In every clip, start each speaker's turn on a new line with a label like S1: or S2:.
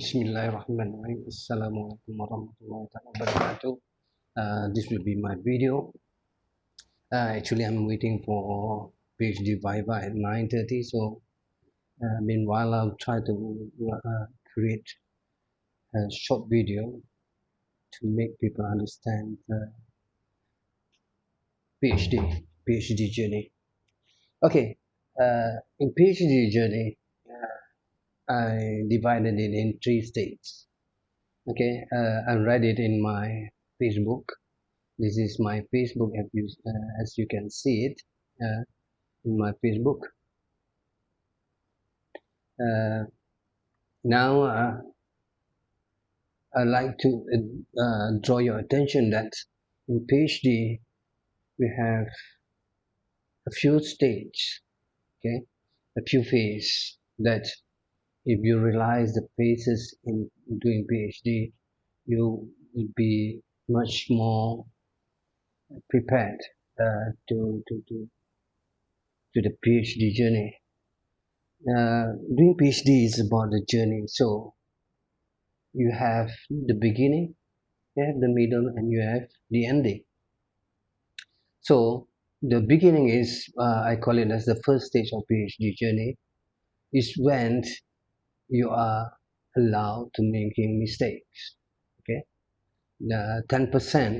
S1: Bismillahirrahmanirrahim. Assalamualaikum warahmatullahi wabarakatuh. This will be my video. Actually, I'm waiting for PhD Viva at 9:30. So, meanwhile, I'll try to create a short video to make people understand the PhD journey. Okay, in PhD journey, I divided it in 3 stages. Okay, I read it in my Facebook. This is my Facebook, as you can see it in my Facebook. Now I'd like to draw your attention that in PhD we have a few stages, okay, a few phases that if you realize the phases in doing PhD, you will be much more prepared to the PhD journey. Doing PhD is about the journey, so you have the beginning, you have the middle, and you have the ending. So the beginning is, I call it as the first stage of PhD journey, is when you are allowed to making mistakes. Okay, the 10%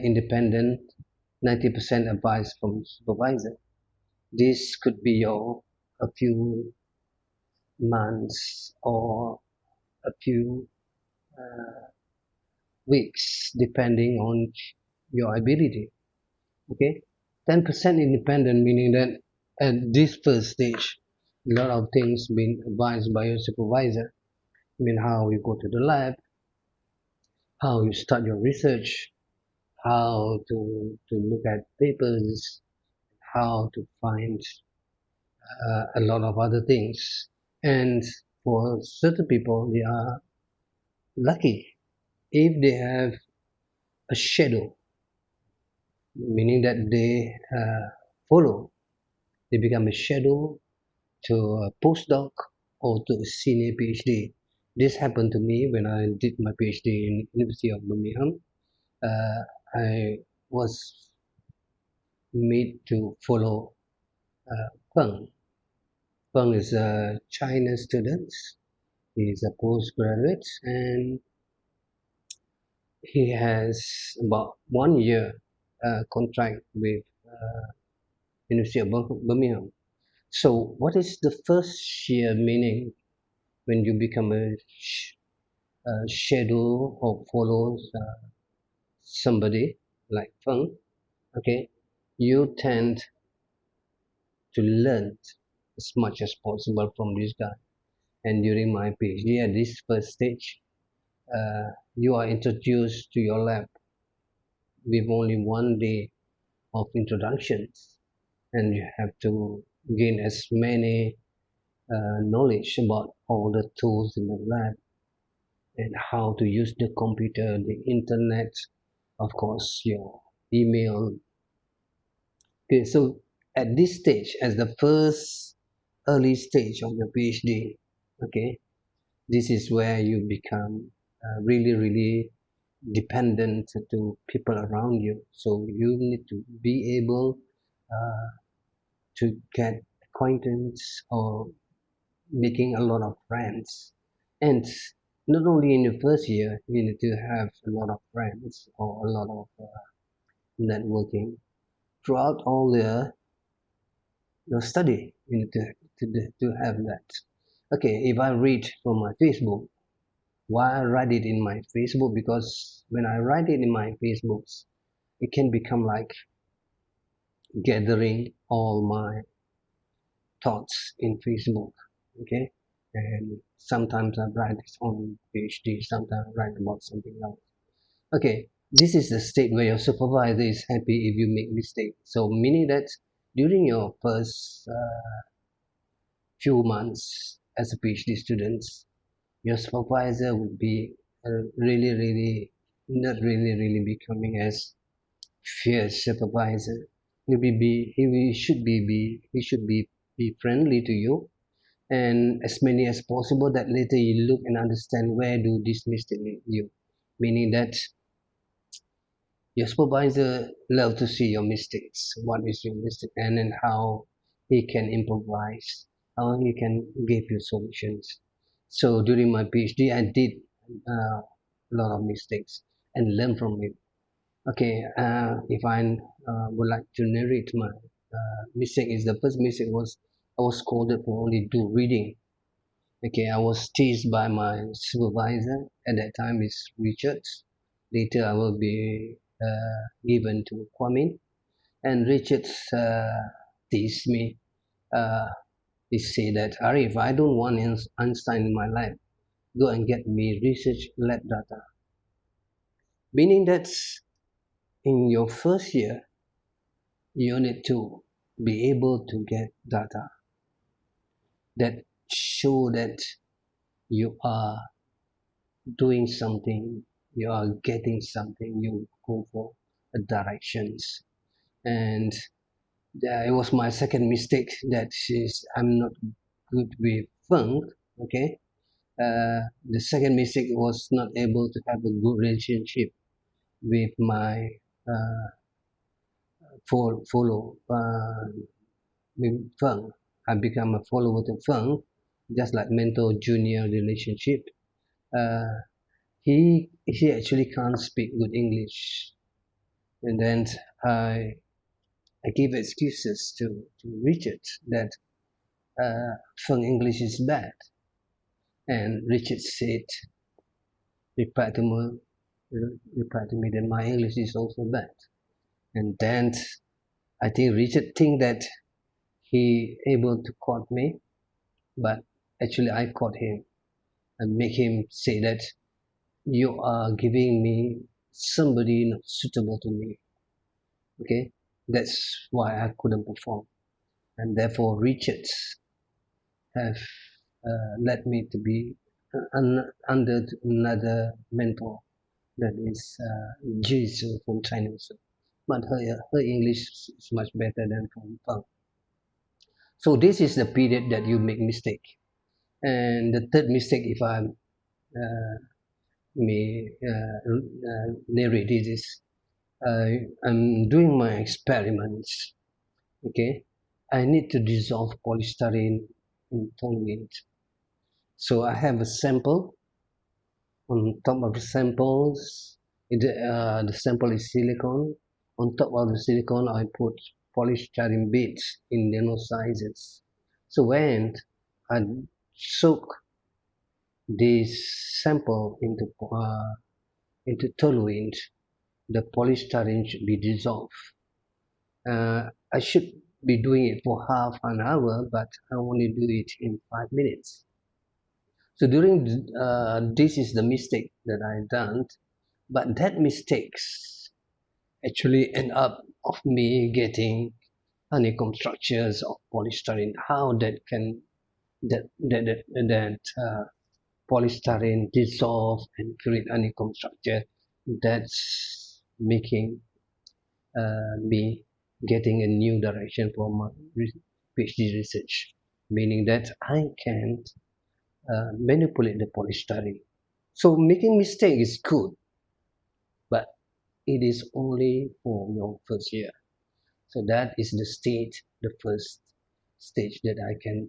S1: independent, 90% advice from supervisor. This could be your a few months or a few weeks depending on your ability. Okay, 10% independent, meaning that at this first stage a lot of things being advised by your supervisor. I mean, how you go to the lab, how you start your research, how to look at papers, how to find a lot of other things. And for certain people, they are lucky if they have a shadow, meaning that they follow, they become a shadow to a postdoc or to a senior PhD. This happened to me when I did my PhD in University of Birmingham. I was made to follow Peng. Peng is a China student. He is a postgraduate and he has about 1 year contract with University of Birmingham. So, what is the first year meaning when you become a shadow or follows somebody like Feng? Okay, you tend to learn as much as possible from this guy. And during my PhD at this first stage, you are introduced to your lab with only 1 day of introductions, and you have to gain as many knowledge about all the tools in the lab and how to use the computer, the internet, of course, your email. Okay, so at this stage, as the first early stage of your PhD, okay, this is where you become really, really dependent to people around you. So you need to be able to get acquaintance or making a lot of friends. And not only in the first year, you need to have a lot of friends or a lot of networking throughout all your study. You need to have that. Okay, if I read from my Facebook, why I write it in my Facebook? Because when I write it in my Facebooks, it can become like gathering all my thoughts in Facebook. Okay, and sometimes I write on PhD, sometimes I write about something else. Okay, this is the state where your supervisor is happy if you make mistake. So meaning that during your first few months as a PhD student, your supervisor would be really not really becoming as fierce supervisor. He should be friendly to you, and as many as possible, that later you look and understand where do this mistake lead you, meaning that your supervisor love to see your mistakes, what is your mistake, and then how he can improvise, how he can give you solutions. So during my PhD, I did a lot of mistakes and learn from it. Okay, if I would like to narrate my mistake, is the first mistake was I was scolded for only do reading. Okay, I was teased by my supervisor at that time is Richard. Later, I will be given to Kwame, and Richard teased me. Uh, he said that Arif, I don't want Einstein in my life. Go and get me research lab data. Meaning that in your first year, you need to be able to get data that show that you are doing something, you are getting something, you go for directions. And it was my second mistake that is I'm not good with funk. Okay, the second mistake was not able to have a good relationship with my uh, follow with funk. I become a follower to funk, just like mentor junior relationship. Uh, he actually can't speak good English, and then I I give excuses to Richard that Feng English is bad, and Richard said replied to me replied to me that my English is also bad, and then I think Richard think that he able to caught me, but actually I caught him and make him say that you are giving me somebody not suitable to me. Okay, that's why I couldn't perform, and therefore Richard have led me to be under another mentor that is Jisu from China. So, but her English is much better than from Fang. So this is the period that you make mistake. And the third mistake, if I uh, may narrate this, is I'm doing my experiments. Okay, I need to dissolve polystyrene in toluene. So I have a sample. On top of the samples, the sample is silicon. On top of the silicon, I put polystyrene beads in nano sizes. So when I soak this sample into toluene, the polystyrene should be dissolved. I should be doing it for half an hour, but I only do it in 5 minutes. So during this is the mistake that I done, but that mistakes actually end up of me getting honeycomb structures of polystyrene. How that can that polystyrene dissolve and create honeycomb structure? That's making me getting a new direction for my PhD research, meaning that I can manipulate the polystyrene. So making mistake is good, but it is only for your first year. So that is the stage, the first stage that I can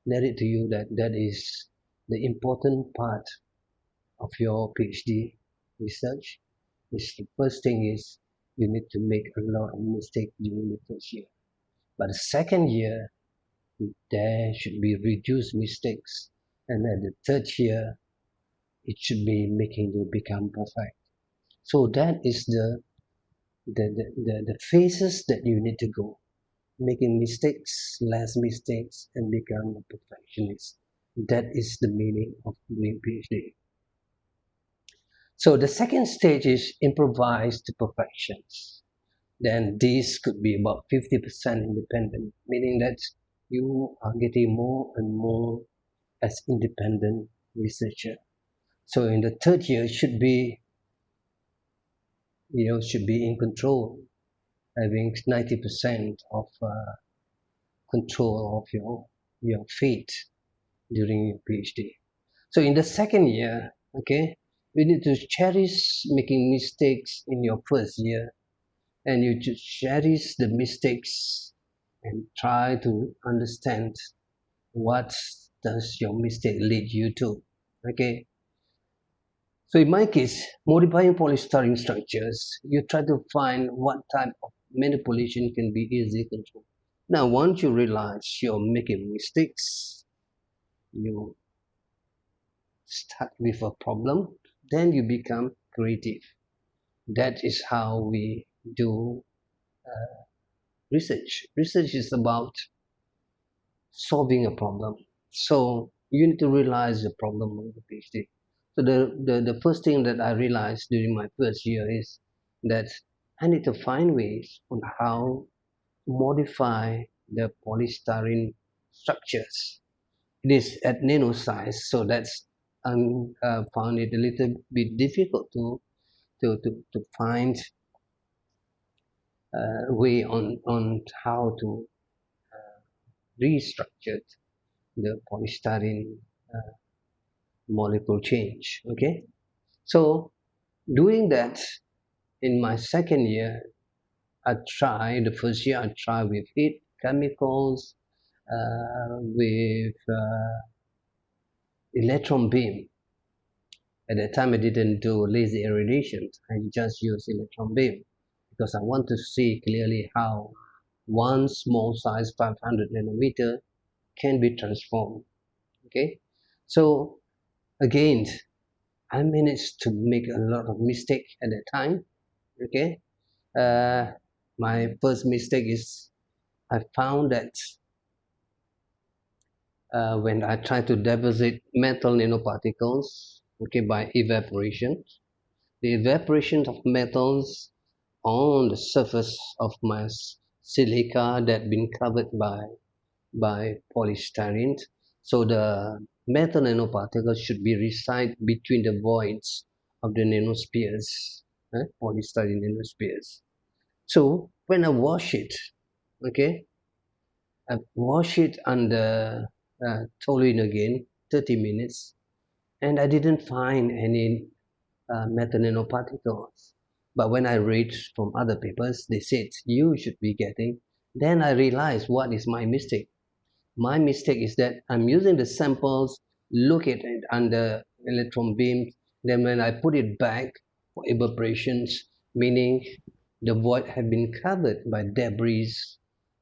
S1: narrate to you that is the important part of your PhD research. Is the first thing is you need to make a lot of mistakes during the first year. But the second year, there should be reduced mistakes. And at the third year, it should be making you become perfect. So that is the phases that you need to go. Making mistakes, less mistakes, and become a perfectionist. That is the meaning of doing PhD. So the second stage is improvise to perfections. Then this could be about 50% independent, meaning that you are getting more and more as independent researcher. So in the third year should be in control, having 90% of control of your your faith during your PhD. So in the second year, okay, you need to cherish making mistakes in your first year, and you just cherish the mistakes and try to understand what does your mistake lead you to. Okay, so in my case, modifying polystyrene structures, you try to find what type of manipulation can be easily controlled. Now, once you realize you're making mistakes, you start with a problem, then you become creative. That is how we do research. Research is about solving a problem. So you need to realize the problem of the PhD. So the first thing that I realized during my first year is that I need to find ways on how to modify the polystyrene structures. It is at nano size, so that's I found it a little bit difficult to find a way on how to restructure the polystyrene molecule change. Okay, so doing that in my second year, I tried the first year. I tried with heat chemicals, with electron beam. At that time, I didn't do laser irradiation. I just used electron beam because I want to see clearly how one small size 500 nanometer can be transformed. Okay, so again, I managed to make a lot of mistake at that time. Okay, uh, my first mistake is I found that when I try to deposit metal nanoparticles, okay, by evaporation, the evaporation of metals on the surface of my silica that been covered by polystyrene. So the metal nanoparticles should be reside between the voids of the nanospheres, polystyrene nanospheres. So when I wash it, okay, I wash it under toluene again, 30 minutes, and I didn't find any metal nanoparticles. But when I read from other papers, they said you should be getting. Then I realized what is my mistake. My mistake is that I'm using the samples, look at it under electron beams, then when I put it back for evaporations, meaning the void had been covered by debris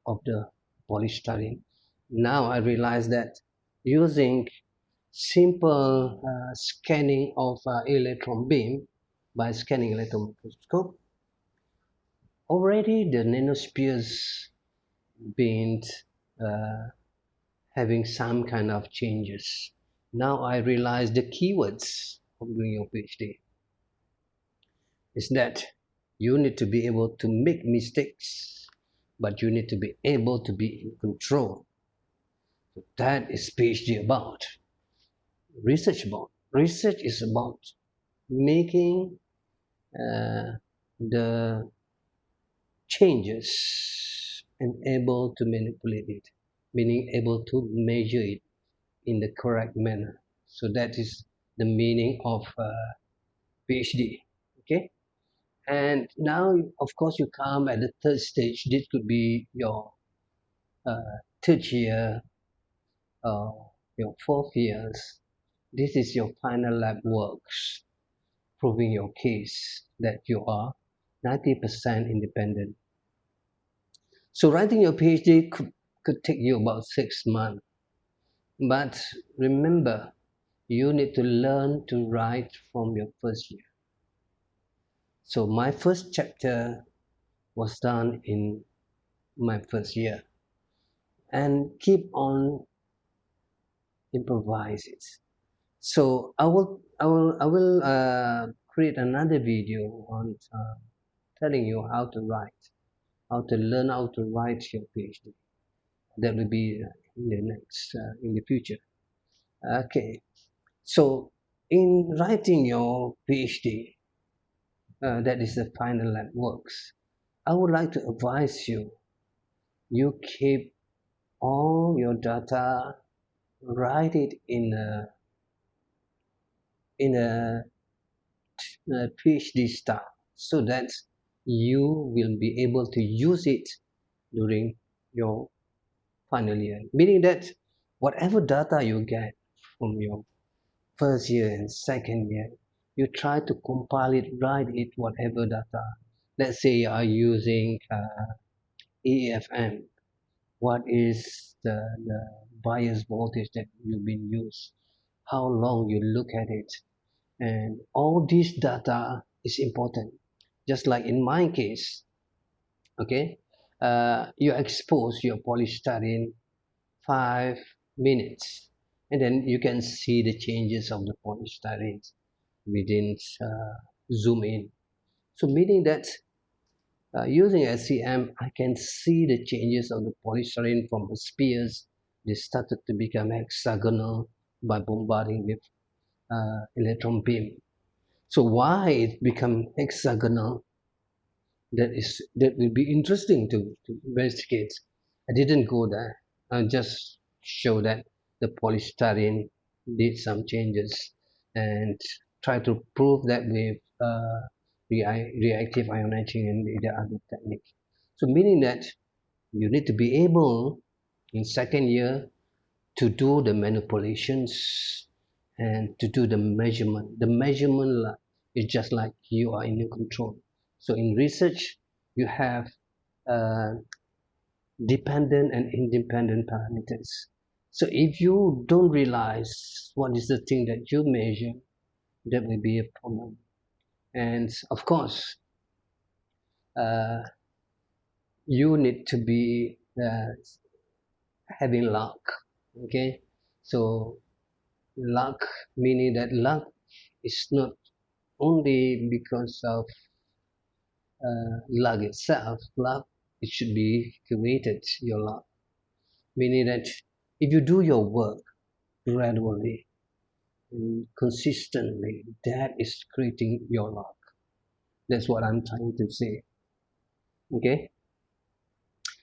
S1: of the polystyrene. Now I realize that using simple scanning of electron beam by scanning electron microscope, already the nanospheres been uh, having some kind of changes. Now I realize the keywords of doing your PhD is that you need to be able to make mistakes, but you need to be able to be in control. So that is PhD about. Research about. Research is about making the changes and able to manipulate it, meaning able to measure it in the correct manner. So that is the meaning of PhD. Okay, and now of course you come at the third stage. This could be your third year or your fourth years. This is your final lab works, proving your case that you are 90% independent. So writing your PhD could take you about 6 months. But remember, you need to learn to write from your first year. So my first chapter was done in my first year, and keep on improvise it. So I will create another video on telling you how to write, how to learn how to write your PhD. That will be in the next in the future. Okay. So in writing your PhD, that is the final lab works. I would like to advise you, you keep all your data, write it in a PhD style so that you will be able to use it during your final year. Meaning that whatever data you get from your first year and second year, you try to compile it, write it, whatever data. Let's say you are using AFM. What is the bias voltage that you've been used? How long you look at it? And all this data is important. Just like in my case, okay, you expose your polystyrene 5 minutes, and then you can see the changes of the polystyrene within zoom in. So meaning that using SEM, I can see the changes of the polystyrene from the spheres. They started to become hexagonal by bombarding with electron beam. So why it become hexagonal? That will be interesting to investigate. I didn't go there. I just show that the polystyrene did some changes and try to prove that with reactive ionizing and the other technique. So meaning that you need to be able in second year to do the manipulations and to do the measurement. The measurement is just like you are in the control. So in research, you have uh, dependent and independent parameters. So if you don't realize what is the thing that you measure, that will be a problem. And of course, uh, you need to be having luck. Okay, so luck meaning that luck is not only because of luck itself. Luck, it should be created, your luck. Meaning that if you do your work gradually and consistently, that is creating your luck. That's what I'm trying to say. Okay.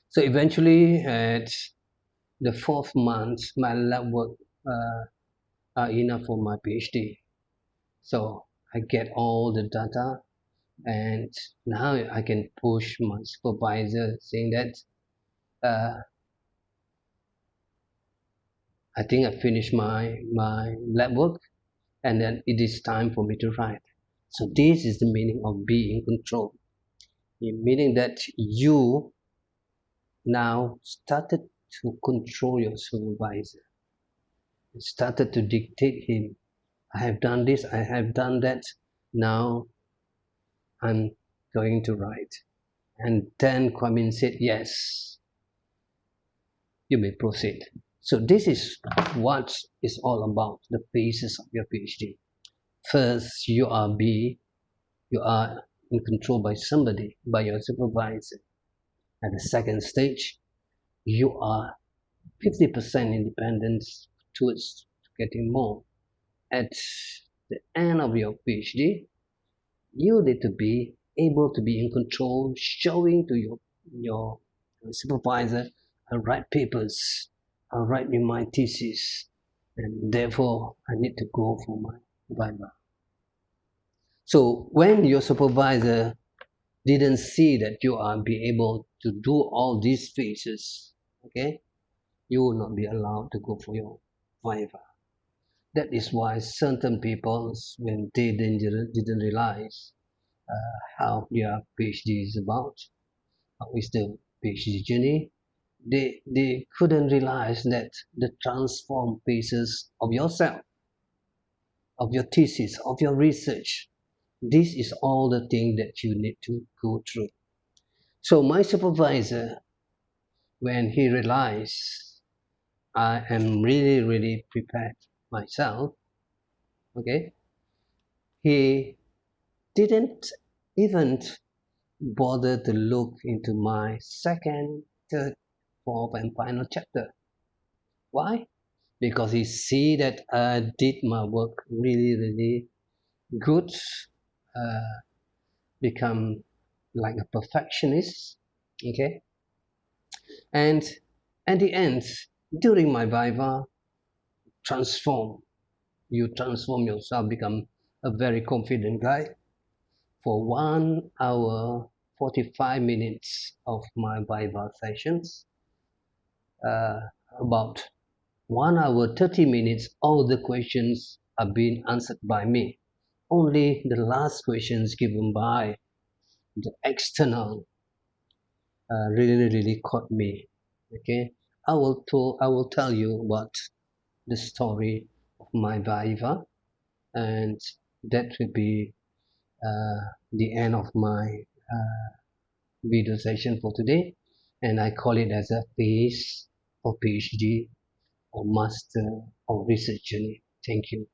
S1: So eventually, at the fourth month, my lab work uh, are enough for my PhD. So I get all the data, and now I can push my supervisor saying that I think I finished my lab work, and then it is time for me to write. So this is the meaning of being in control, meaning that you now started to control your supervisor, started to dictate him. I have done this, I have done that. Now I'm going to write. And then Kwamin said, yes, you may proceed. So this is what is all about the phases of your PhD. First, you are in control by somebody, by your supervisor. At the second stage, you are 50% independence towards getting more. At the end of your PhD, you need to be able to be in control, showing to your supervisor, I write papers, I write in my thesis, and therefore I need to go for my viva. So when your supervisor didn't see that you are be able to do all these phases, okay, you will not be allowed to go for your viva. That is why certain people, when they didn't realize how their PhD is about, how is the PhD journey, they couldn't realize that the transform phases of yourself, of your thesis, of your research, this is all the thing that you need to go through. So my supervisor, when he realized I am really prepared myself, okay, he didn't even bother to look into my second, third, fourth, and final chapter. Why? Because he see that I did my work really good, uh, become like a perfectionist, okay, and At the end, during my Viva, transform. You transform yourself, become a very confident guy. For 1 hour, 45 minutes of my Viva sessions, uh, about 1 hour, 30 minutes, all the questions are being answered by me. Only the last questions given by the external really caught me. Okay, I will tell you what the story of my Viva, and that will be the end of my uh, video session for today. And I call it as a phase or PhD or master or research journey. Thank you.